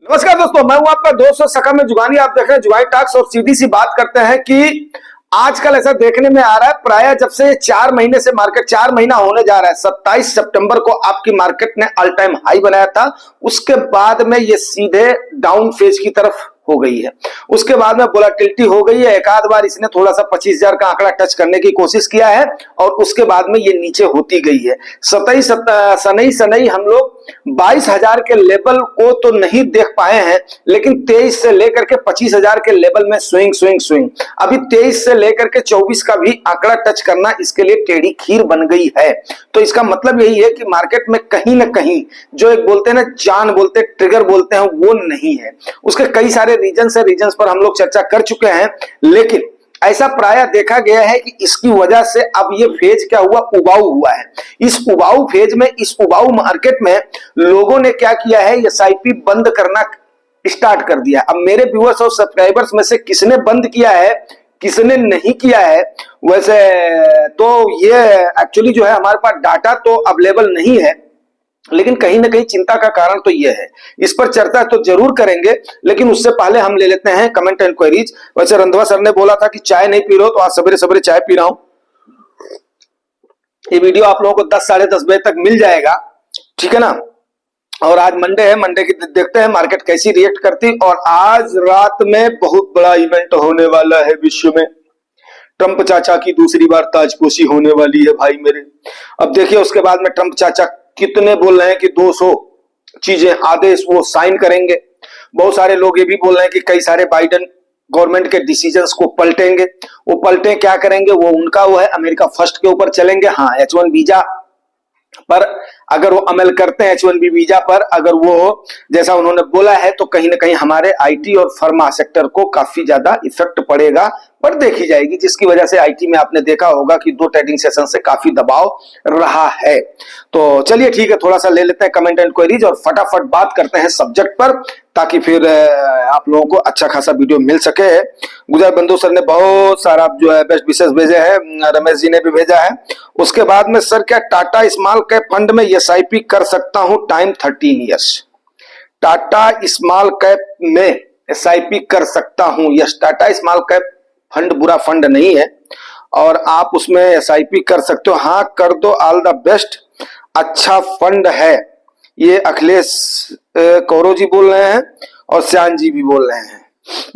नमस्कार दोस्तों, मैं हूं आपका दोस्त और सका में जुगानी। आप देख रहे हैं जुगानी टॉक्स और सीधी सी बात करते हैं कि आजकल ऐसा देखने में आ रहा है, प्राय जब से 4 महीने से मार्केट 4 महीना होने जा रहा है, 27 सितंबर को आपकी मार्केट ने ऑल टाइम हाई बनाया था। उसके बाद में ये सीधे डाउन फेज की तरफ हो गई है। उसके बाद में वोलेटिलिटी हो गई है। एक आध बार इसने थोड़ा सा 25,000 का आंकड़ा टच करने की कोशिश किया है और उसके बाद में ये नीचे होती गई है। सनई हम लोग 22,000 के लेवल को तो नहीं देख पाए हैं, लेकिन 23 से लेकर के 25,000 के लेवल में स्विंग अभी 23 से लेकर के 24 का भी आंकड़ा टच करना इसके लिए टेढ़ी खीर बन गई है। तो इसका मतलब यही है कि मार्केट में कहीं ना कहीं जो एक बोलते हैं ना, जान बोलते ट्रिगर बोलते हैं, वो नहीं है। उसके कई सारे रीजंस पर हम लोग चर्चा कर चुके हैं, लेकिन ऐसा प्राय देखा गया है कि इसकी वजह से अब ये फेज क्या हुआ, उबाऊ हुआ है। इस उबाऊ फेज में, इस उबाऊ मार्केट में लोगों ने क्या किया है, एसआईपी बंद करना स्टार्ट कर दिया। अब मेरे व्यूअर्स और सब्सक्राइबर्स में से किसने बंद किया है, किसने नहीं किया है, वैसे तो ये एक्चुअली जो है हमारे पास डाटा तो अवेलेबल नहीं है, लेकिन कहीं ना कहीं चिंता का कारण तो यह है। इस पर चर्चा तो जरूर करेंगे, लेकिन उससे पहले हम ले लेते हैं कमेंट इंक्वायरीज। वैसे रंधवा सर ने बोला था कि चाय नहीं पी रहे हो, तो आज सवेरे सवेरे चाय पी रहा हूं। ये वीडियो आप लोगों को 10 साढ़े 10 बजे तक मिल जाएगा, ठीक है ना। और आज मंडे है, मंडे की देखते हैं मार्केट कैसी रिएक्ट करती। और आज रात में बहुत बड़ा इवेंट होने वाला है विश्व में। ट्रंप चाचा की दूसरी बार ताजपोशी होने वाली है भाई मेरे। अब देखिए उसके बाद में ट्रंप चाचा कितने बोल रहे हैं कि 200 चीजें आदेश वो साइन करेंगे। बहुत सारे लोग ये भी बोल रहे हैं कि कई सारे बाइडेन गवर्नमेंट के डिसीजंस को पलटेंगे। वो पलटे क्या करेंगे, वो उनका वो है, अमेरिका फर्स्ट के ऊपर चलेंगे। हाँ, H1 वीजा पर अगर वो अमल करते हैं, H1B वीजा पर अगर वो जैसा उन्होंने बोला है, तो कहीं ना कहीं हमारे आईटी और फार्मा सेक्टर को काफी ज्यादा इफेक्ट पड़ेगा, पर देखी जाएगी। जिसकी वजह से आईटी में आपने देखा होगा कि 2 ट्रेडिंग सेशन से काफी दबाव रहा है। तो चलिए ठीक है, थोड़ा सा ले लेते हैं कमेंट एंड क्वेरीज और फटाफट बात करते हैं सब्जेक्ट पर, ताकि फिर आप लोगों को अच्छा खासा वीडियो मिल सके। गुजर बंधु सर ने बहुत सारा जो है बेस्ट विशेष भेजे हैं, रमेश जी ने भी भेजा है। उसके बाद में सर क्या टाटा स्मॉल कैप फंड में एसआईपी कर सकता हूं, time 13 years. Tata small cap में एसआईपी कर सकता हूं, yes. Tata small cap fund बुरा फंड नहीं है और आप उसमें एसआईपी कर सकते हो। हाँ कर दो, ऑल द बेस्ट, अच्छा फंड है ये। अखिलेश कौरो जी बोल रहे हैं और श्याम जी भी बोल रहे हैं।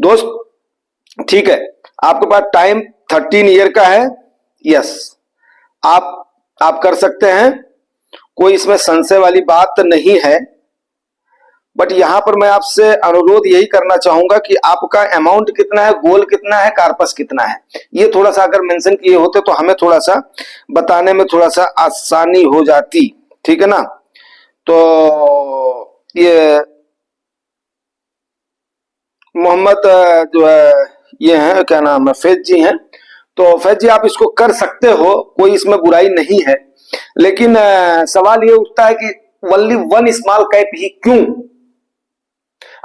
दोस्त ठीक है, आपके पास टाइम 13 ईयर का है, यस, आप कर सकते हैं, कोई इसमें संशय वाली बात नहीं है। बट यहां पर मैं आपसे अनुरोध यही करना चाहूंगा कि आपका अमाउंट कितना है, गोल कितना है, कार्पस कितना है, ये थोड़ा सा अगर मेंशन किए होते तो हमें थोड़ा सा बताने में थोड़ा सा आसानी हो जाती, ठीक है ना। तो ये मोहम्मद जो है ये है, क्या नाम है, फैज जी हैं। तो फैज जी आप इसको कर सकते हो, कोई इसमें बुराई नहीं है, लेकिन सवाल ये उठता है कि ओनली 1 स्मॉल कैप ही क्यों।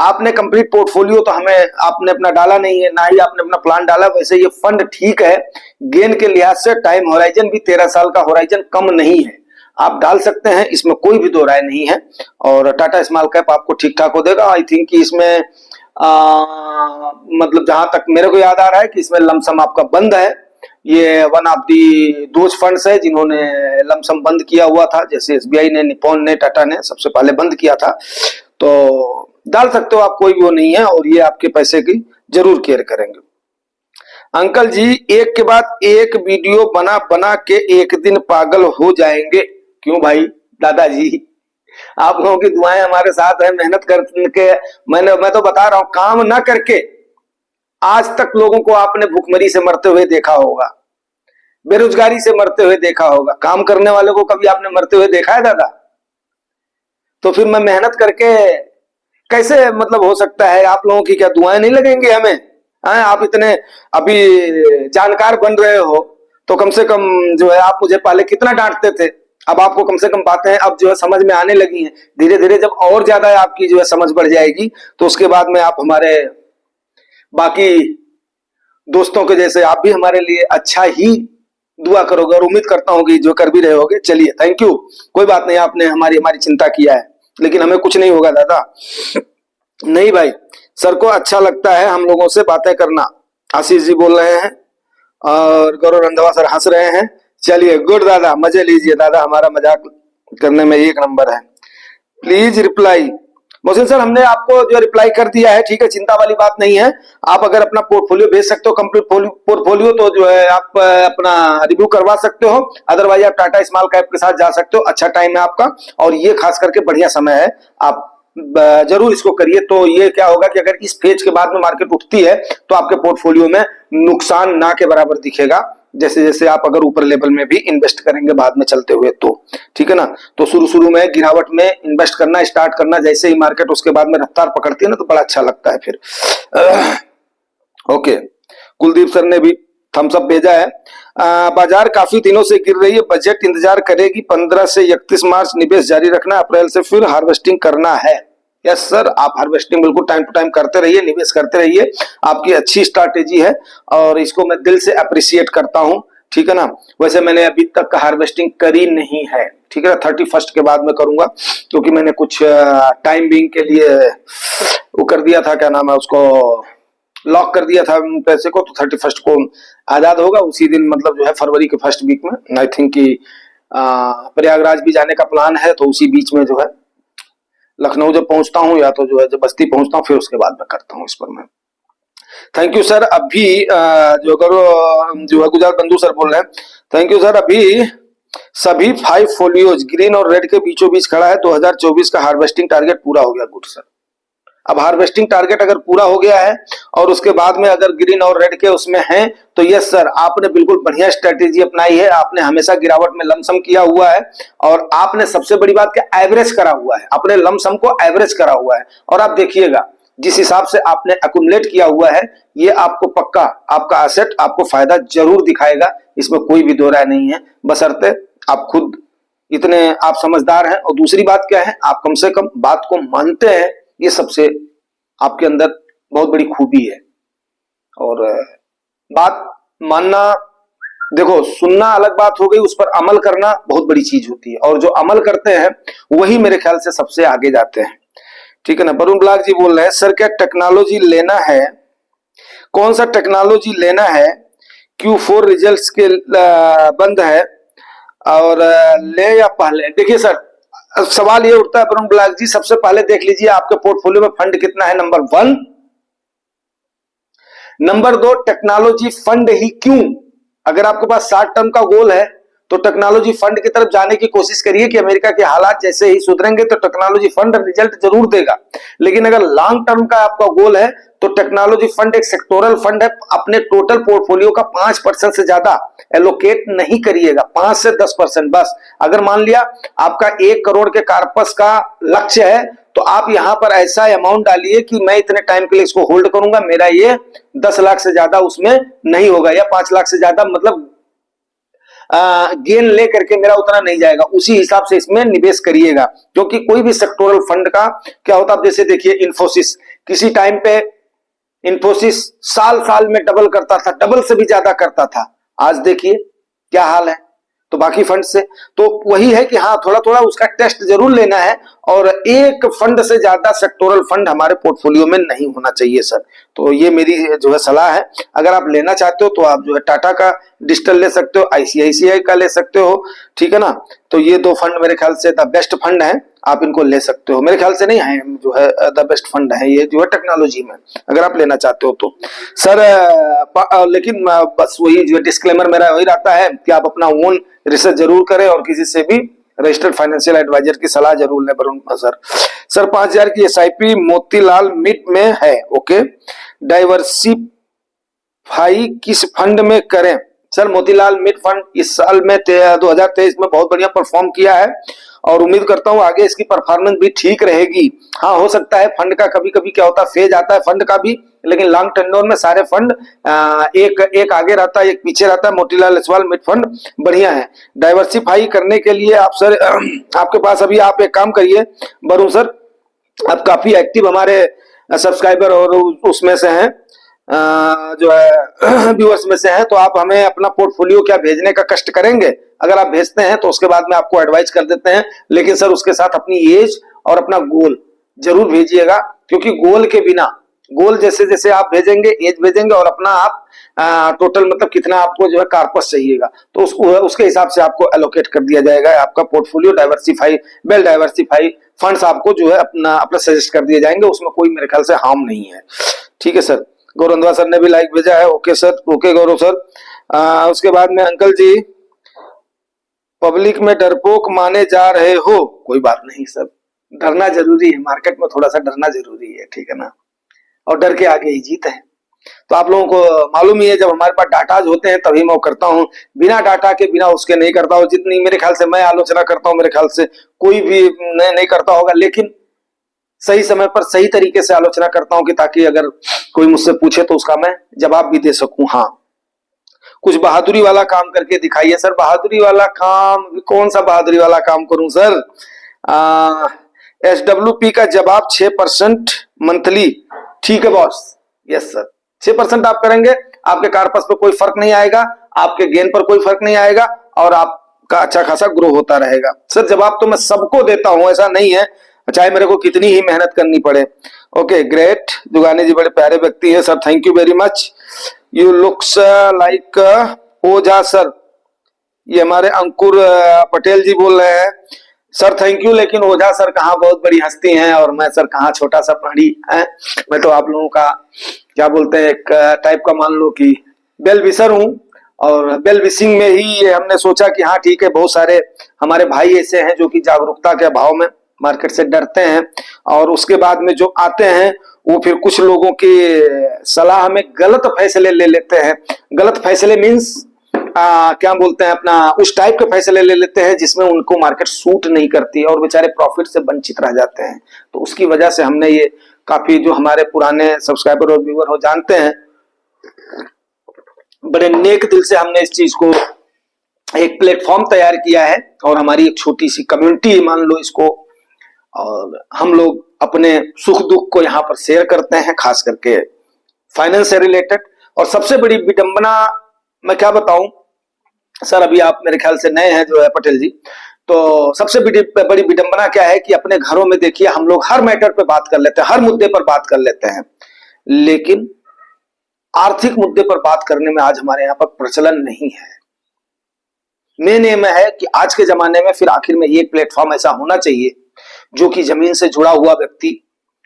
आपने कंप्लीट पोर्टफोलियो तो हमें आपने अपना डाला नहीं है, ना ही आपने अपना प्लान डाला। वैसे ये फंड ठीक है, गेन के लिहाज से टाइम होराइजन भी 13 साल का होराइजन कम नहीं है, आप डाल सकते हैं, इसमें कोई भी दो राय नहीं है। और टाटा स्मॉल कैप आपको ठीक ठाक हो देगा। आई थिंक कि इसमें मतलब जहां तक मेरे को याद आ रहा है कि इसमें लमसम आपका बंद है। ये one of the those funds है जिन्होंने लमसम बंद किया हुआ था, जैसे एसबीआई ने, निप्पॉन ने, टाटा ने सबसे पहले बंद किया था। तो डाल सकते हो आप, कोई वो नहीं है, और ये आपके पैसे की जरूर केयर करेंगे। अंकल जी एक के बाद एक वीडियो बना बना के एक दिन पागल हो जाएंगे। क्यों भाई दादाजी, आप लोगों की दुआएं हमारे साथ है, मेहनत करके मैं तो बता रहा हूं, काम ना करके आज तक लोगों को आपने भूखमरी से मरते हुए देखा होगा, बेरोजगारी से मरते हुए देखा होगा। काम करने वाले को कभी आपने मरते हुए देखा है दादा? तो फिर मैं मेहनत करके कैसे मतलब हो सकता है? आप लोगों की क्या दुआएं नहीं लगेंगी हमें? आप इतने अभी जानकार बन रहे हो, तो कम से कम जो है, आप मुझे पहले कितना डांटते थे, अब आपको कम से कम बातें अब जो है समझ में आने लगी हैं। धीरे धीरे जब और ज्यादा आपकी जो है समझ बढ़ जाएगी, तो उसके बाद में आप हमारे बाकी दोस्तों के जैसे आप भी हमारे लिए अच्छा ही दुआ करोगे, और उम्मीद करता हूं कि जो कर भी रहे होगे। चलिए थैंक यू, कोई बात नहीं, आपने हमारी चिंता किया है, लेकिन हमें कुछ नहीं होगा दादा। नहीं भाई, सर को अच्छा लगता है हम लोगों से बातें करना, आशीष जी बोल रहे हैं। और गौरव रंधावा सर हंस रहे हैं। चलिए गुड दादा, मजे लीजिए दादा, हमारा मजाक करने में एक नंबर है। Please reply. मोहसिन सर हमने आपको जो रिप्लाई कर दिया है, ठीक है, चिंता वाली बात नहीं है। आप अगर अपना पोर्टफोलियो भेज सकते हो, कंप्लीट पोर्टफोलियो, तो जो है आप अपना रिव्यू करवा सकते हो। अदरवाइज आप टाटा स्मॉल कैप के साथ जा सकते हो, अच्छा टाइम है आपका, और ये खास करके बढ़िया समय है। आप जरूर इसको करिए। तो ये क्या होगा कि अगर इस फेज के बाद में मार्केट उठती है तो आपके पोर्टफोलियो में नुकसान ना के बराबर दिखेगा, जैसे जैसे आप अगर ऊपर लेवल में भी इन्वेस्ट करेंगे बाद में चलते हुए तो, ठीक है ना। तो शुरू शुरू में गिरावट में इन्वेस्ट करना स्टार्ट करना, जैसे ही मार्केट उसके बाद में रफ्तार पकड़ती है ना, तो बड़ा अच्छा लगता है फिर। ओके, कुलदीप सर ने भी थम्स अप भेजा है। बाजार काफी दिनों से गिर रही है, बजट इंतजार करेगी, 15 से 31 मार्च निवेश जारी रखना, अप्रैल से फिर हार्वेस्टिंग करना है। यस सर, आप हार्वेस्टिंग बिल्कुल टाइम टू टाइम करते रहिए, निवेश करते रहिए, आपकी अच्छी स्ट्रैटेजी है और इसको मैं दिल से अप्रिशिएट करता हूं, ठीक है ना। वैसे मैंने अभी तक हार्वेस्टिंग करी नहीं है, ठीक है ना, 31 के बाद में करूंगा, क्योंकि मैंने कुछ टाइम बिंग के लिए वो कर दिया था, क्या नाम है उसको, लॉक कर दिया था पैसे को, तो 31 को आजाद होगा उसी दिन, मतलब जो है फरवरी के फर्स्ट वीक में आई थिंक कि प्रयागराज भी जाने का प्लान है, तो उसी बीच में जो है लखनऊ जब पहुंचता हूं या तो जो है जब बस्ती पहुंचता हूं, फिर उसके बाद में करता हूं इस पर मैं। Thank you sir. अभी जो करो जो है गुजरात बंधु सर बोल रहे हैं, थैंक यू सर। अभी सभी 5 फोलियोज ग्रीन और रेड के बीचों बीच खड़ा है, 2024 का हार्वेस्टिंग टारगेट पूरा हो गया। Good sir. अब हार्वेस्टिंग टारगेट अगर पूरा हो गया है और उसके बाद में अगर ग्रीन और रेड के उसमें हैं, तो यस सर, आपने बिल्कुल बढ़िया स्ट्रेटेजी अपनाई है। आपने हमेशा गिरावट में लमसम किया हुआ है और आपने सबसे बड़ी बात क्या, एवरेज करा हुआ है, अपने लमसम को एवरेज करा हुआ है। और आप देखिएगा जिस हिसाब से आपने एक्युमुलेट किया हुआ है, ये आपको पक्का आपका एसेट आपको फायदा जरूर दिखाएगा, इसमें कोई भी दो राय नहीं है, बशर्ते आप खुद इतने आप समझदार हैं। और दूसरी बात क्या है, आप कम से कम बात को मानते हैं, ये सबसे आपके अंदर बहुत बड़ी खूबी है। और बात मानना, देखो सुनना अलग बात हो गई, उस पर अमल करना बहुत बड़ी चीज होती है, और जो अमल करते हैं वही मेरे ख्याल से सबसे आगे जाते हैं, ठीक है ना। वरुण ब्लाक जी बोल रहे हैं, सर क्या टेक्नोलॉजी लेना है, कौन सा टेक्नोलॉजी लेना है, Q4 रिजल्ट्स के बंद है और ले या पहले। देखिए सर, सवाल ये उठता है वरुण ब्लाक जी, सबसे पहले देख लीजिए आपके पोर्टफोलियो में फंड कितना है, नंबर 1। नंबर 2, टेक्नोलॉजी फंड ही क्यों। अगर आपके पास शॉर्ट टर्म का गोल है तो टेक्नोलॉजी फंड की तरफ जाने की कोशिश करिए कि अमेरिका के हालात जैसे ही सुधरेंगे तो टेक्नोलॉजी फंड रिजल्ट जरूर देगा। लेकिन अगर लॉन्ग टर्म का आपका गोल है तो टेक्नोलॉजी फंड एक सेक्टोरल फंड है, अपने टोटल पोर्टफोलियो का 5% से ज्यादा एलोकेट नहीं करिएगा, 5 से 10% बस। अगर मान लिया आपका 1 करोड़ के कॉर्पस का लक्ष्य है, तो आप यहां पर ऐसा अमाउंट डालिए कि मैं इतने टाइम के लिए इसको होल्ड करूंगा, मेरा ये 10 लाख से ज्यादा उसमें नहीं होगा, या 5 लाख से ज्यादा मतलब गेन ले करके मेरा उतना नहीं जाएगा, उसी हिसाब से इसमें निवेश करिएगा। क्योंकि कोई भी सेक्टोरल फंड का क्या होता है, आप जैसे देखिए इन्फोसिस, किसी टाइम पे इन्फोसिस साल साल में डबल करता था, डबल से भी ज्यादा करता था, आज देखिए क्या हाल है। तो बाकी फंड से तो वही है कि हाँ, थोड़ा थोड़ा उसका टेस्ट जरूर लेना है, और एक फंड से ज्यादा सेक्टोरल फंड हमारे पोर्टफोलियो में नहीं होना चाहिए सर। तो ये मेरी जो है सलाह है। अगर आप लेना चाहते हो तो आप जो है टाटा का डिजिटल ले सकते हो, आईसीआईसीआई का ले सकते हो, ठीक है ना। तो ये 2 फंड मेरे ख्याल से द बेस्ट फंड है, आप इनको ले सकते हो। मेरे ख्याल से नहीं है, जो है द बेस्ट फंड है ये जो है टेक्नोलॉजी में, अगर आप लेना चाहते हो तो सर। लेकिन बस वही जो डिस्क्लेमर मेरा वही रहता है कि आप अपना ओन रिसर्च जरूर करें और किसी से भी रजिस्टर्ड फाइनेंशियल एडवाइजर की सलाह जरूर लें। वरुण सर 5000 की एसआईपी मोतीलाल मिड में है, ओके, डाइवर्सिफाई किस फंड में करें। सर मोतीलाल मिड फंड इस साल में 2023 में बहुत बढ़िया परफॉर्म किया है, और उम्मीद करता हूं आगे इसकी परफॉर्मेंस भी ठीक रहेगी। हाँ, हो सकता है फंड का कभी कभी क्या होता है, फेज आता है फंड का भी, लेकिन लॉन्ग टेन्योर में सारे फंड एक आगे रहता है, एक पीछे रहता है। मोतीलाल ओसवाल मिड फंड बढ़िया है। डाइवर्सिफाई करने के लिए आप सर आपके पास अभी आप एक काम करिए वरुण सर, आप काफी एक्टिव हमारे सब्सक्राइबर और उसमें से हैं, जो है व्यूअर्स में से हैं, तो आप हमें अपना पोर्टफोलियो क्या भेजने का कष्ट करेंगे। अगर आप भेजते हैं तो उसके बाद में आपको एडवाइस कर देते हैं, लेकिन सर उसके साथ अपनी एज और अपना गोल जरूर भेजिएगा, क्योंकि गोल के बिना, गोल जैसे जैसे आप भेजेंगे, एज भेजेंगे और अपना आप टोटल मतलब कितना आपको जो है कार्पस चाहिएगा, तो उसके हिसाब से आपको एलोकेट कर दिया जाएगा। आपका portfolio diversify, well diversify funds आपको जो है अपना अपना सजेस्ट कर दिए जाएंगे, उसमें कोई मेरे ख्याल से हार्म नहीं है। ठीक है सर। गौरंदवा सर ने भी लाइक भेजा है। ओके सर, ओके गौरव सर। उसके बाद में अंकल जी, पब्लिक में डरपोक माने जा रहे हो, कोई बात नहीं सर, डरना जरूरी है, मार्केट में थोड़ा सा डरना जरूरी है, ठीक है ना, और डर के आगे ही जीत है। तो आप लोगों को मालूम ही है, जब हमारे पास डाटाज होते हैं तभी मैं करता हूँ, बिना डाटा के बिना उसके नहीं करता हूँ। जितनी मेरे ख्याल से मैं आलोचना करता हूँ, मेरे ख्याल से कोई भी नहीं करता होगा, लेकिन सही समय पर सही तरीके से आलोचना करता हूँ कि ताकि अगर कोई मुझसे पूछे तो उसका मैं जवाब भी दे सकूं। हाँ, कुछ बहादुरी वाला काम करके दिखाइए सर। बहादुरी वाला काम, कौन सा बहादुरी वाला काम करूं सर? SWP का जवाब 6% मंथली, ठीक है बॉस। यस सर, 6% आप करेंगे, आपके कार्पस पर कोई फर्क नहीं आएगा, आपके गेन पर कोई फर्क नहीं आएगा, और आपका अच्छा खासा ग्रो होता रहेगा। सर जवाब तो मैं सबको देता हूं, ऐसा नहीं है, चाहे मेरे को कितनी ही मेहनत करनी पड़े। ओके ग्रेट, दुगानी जी बड़े प्यारे व्यक्ति है sir, thank you very much. You looks like Ojha sir, ये हमारे अंकुर पटेल जी बोल रहे हैं। सर थैंक यू, लेकिन ओझा सर कहाँ बहुत बड़ी हस्ती हैं और मैं सर कहाँ छोटा सा प्राणी है। मैं तो आप लोगों का क्या बोलते हैं, एक टाइप का मान लो कि बेल विशर हूँ, और बेल विशिंग में ही हमने सोचा कि हाँ ठीक है, बहुत सारे हमारे भाई ऐसे हैं जो कि जागरूकता के अभाव में मार्केट से डरते हैं, और उसके बाद में जो आते हैं वो फिर कुछ लोगों की सलाह में गलत फैसले ले लेते हैं। गलत फैसले मीन्स क्या बोलते हैं, अपना उस टाइप के फैसले ले लेते हैं जिसमें उनको मार्केट सूट नहीं करती है, और बेचारे प्रॉफिट से वंचित रह जाते हैं। तो उसकी वजह से हमने ये काफी, जो हमारे पुराने सब्सक्राइबर और व्यूअर हो जानते हैं, बड़े नेक दिल से हमने इस चीज को एक प्लेटफॉर्म तैयार किया है, और हमारी एक छोटी सी कम्युनिटी मान लो इसको, और हम लोग अपने सुख दुख को यहाँ पर शेयर करते हैं, खास करके फाइनेंस से रिलेटेड। और सबसे बड़ी विडंबना मैं क्या बताऊं सर, अभी आप मेरे ख्याल से नए हैं जो है पटेल जी, तो सबसे बड़ी विडंबना क्या है कि अपने घरों में देखिए हम लोग हर मैटर पे बात कर लेते हैं, हर मुद्दे पर बात कर लेते हैं, लेकिन आर्थिक मुद्दे पर बात करने में आज हमारे यहाँ पर प्रचलन नहीं है। मेन एम है कि आज के जमाने में फिर आखिर में एक प्लेटफॉर्म ऐसा होना चाहिए जो कि जमीन से जुड़ा हुआ व्यक्ति,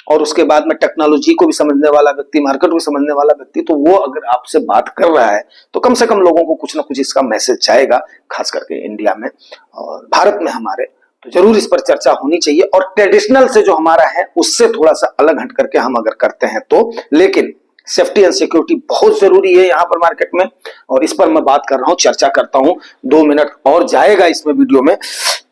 और उसके बाद में टेक्नोलॉजी को भी समझने वाला व्यक्ति, मार्केट को भी समझने वाला व्यक्ति, तो वो अगर आपसे बात कर रहा है तो कम से कम लोगों को कुछ ना कुछ इसका मैसेज जाएगा, खास करके इंडिया में और भारत में हमारे, तो जरूर इस पर चर्चा होनी चाहिए। और ट्रेडिशनल से जो हमारा है उससे थोड़ा सा अलग हट करके हम अगर करते हैं तो, लेकिन सेफ्टी एंड सिक्योरिटी बहुत जरूरी है यहाँ पर मार्केट में, और इस पर मैं बात कर रहा हूँ, चर्चा करता हूँ। 2 मिनट और जाएगा इसमें वीडियो में।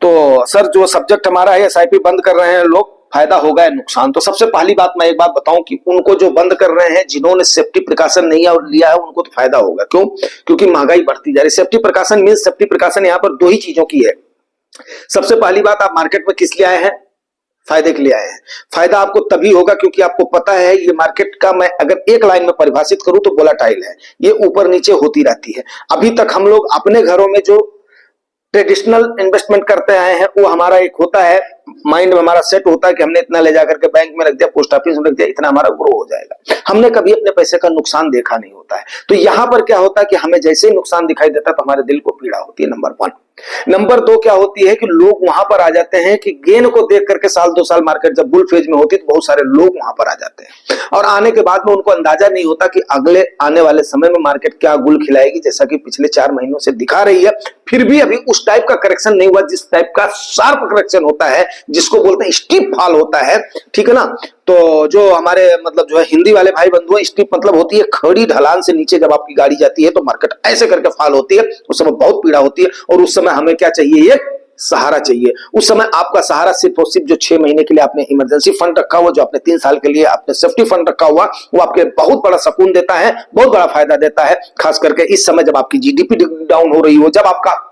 तो सर जो सब्जेक्ट हमारा है, SIP बंद कर रहे हैं लोग, फायदा होगा या नुकसान? तो सबसे पहली बात मैं एक बात बताऊं कि उनको जो बंद कर रहे हैं, जिन्होंने सेफ्टी प्रिकॉशन नहीं लिया है, उनको तो फायदा होगा। क्यों? क्योंकि महंगाई बढ़ती जा रही है। Safety precaution means, safety precaution यहाँ पर 2 ही चीजों की है। सबसे पहली बात, आप मार्केट में किस लिए आए हैं? फायदे के लिए आए हैं। फायदा आपको तभी होगा क्योंकि आपको पता है ये मार्केट का, मैं अगर एक लाइन में परिभाषित करूं तो वोलेटाइल है, ये ऊपर नीचे होती रहती है। अभी तक हम लोग अपने घरों में जो ट्रेडिशनल इन्वेस्टमेंट करते आए हैं, वो हमारा एक होता है, माइंड में हमारा सेट होता है कि हमने इतना ले जाकर के बैंक में रख दिया, पोस्ट ऑफिस में रख दिया, इतना हमारा ग्रो हो जाएगा। हमने कभी अपने पैसे का नुकसान देखा नहीं होता है। तो यहां पर क्या होता है कि हमें जैसे ही नुकसान दिखाई देता है तो हमारे दिल को पीड़ा होती है, नंबर 1। नंबर 2 क्या होती है कि लोग वहां पर आ जाते हैं कि गेन को देख करके, साल 2 साल मार्केट जब बुल फेज में होती है तो बहुत सारे लोग वहां पर आ जाते हैं, और आने के बाद में उनको अंदाजा नहीं होता कि अगले आने वाले समय में मार्केट क्या गुल खिलाएगी, जैसा कि पिछले 4 महीनों से दिखा रही है। फिर भी अभी उस टाइप का करेक्शन नहीं हुआ जिस टाइप का शार्प करेक्शन होता है, जिसको बोलते हैं स्टीप फॉल होता है, ठीक है ना। तो जो हमारे मतलब जो है हिंदी वाले भाई बंधु, स्टीप मतलब होती है खड़ी ढलान से नीचे जब आपकी गाड़ी जाती है तो मार्केट ऐसे करके फॉल होती है, उस समय बहुत पीड़ा होती है। और उस समय हमें क्या चाहिए? एक सहारा चाहिए। उस समय आपका सहारा सिर्फ और सिर्फ जो 6 महीने के लिए आपने इमरजेंसी फंड रखा हुआ, जो आपने 3 साल के लिए आपने सेफ्टी फंड रखा हुआ, वो आपके बहुत बड़ा सुकून देता है, बहुत बड़ा फायदा देता है। खास करके इस समय जब आपकी GDP डाउन हो रही हो, जब आपका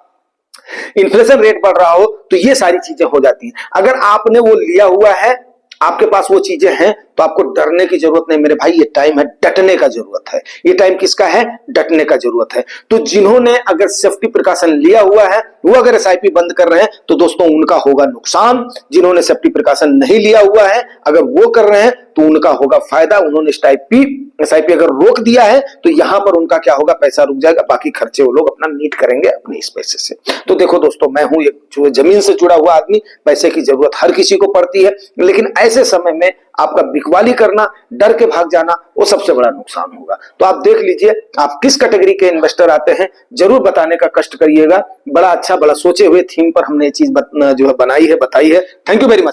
इन्फ्लेशन रेट बढ़ रहा हो, तो ये सारी चीजें हो जाती हैं। अगर आपने वो लिया हुआ है, आपके पास वो चीजें हैं, तो आपको डरने की जरूरत नहीं मेरे भाई, ये टाइम है डटने का जरूरत है। ये टाइम किसका है? डटने का जरूरत है। तो जिन्होंने अगर सेफ्टी प्रिकॉशन लिया हुआ है वो अगर एसआईपी बंद कर रहे हैं तो दोस्तों उनका होगा नुकसान। जिन्होंने सेफ्टी प्रिकॉशन नहीं लिया हुआ है अगर वो कर रहे हैं तो उनका होगा फायदा। उन्होंने एसआईपी अगर रोक दिया है तो यहां पर उनका क्या होगा? पैसा रुक जाएगा, बाकी खर्चे वो लोग अपना मीट करेंगे अपने इस पैसे से। तो देखो दोस्तों, मैं हूं एक जो जमीन से जुड़ा हुआ आदमी, पैसे की जरूरत हर किसी को पड़ती है, लेकिन ऐसे समय में आपका बिकवाली करना, डर के भाग जाना, वो सबसे बड़ा नुकसान होगा। तो आप देख लीजिए आप किस कैटेगरी के इन्वेस्टर आते हैं, जरूर बताने का कष्ट करिएगा। बड़ा अच्छा, बड़ा सोचे हुए थीम पर हमने ये चीज जो है बनाई है, बताई है। Thank you very much.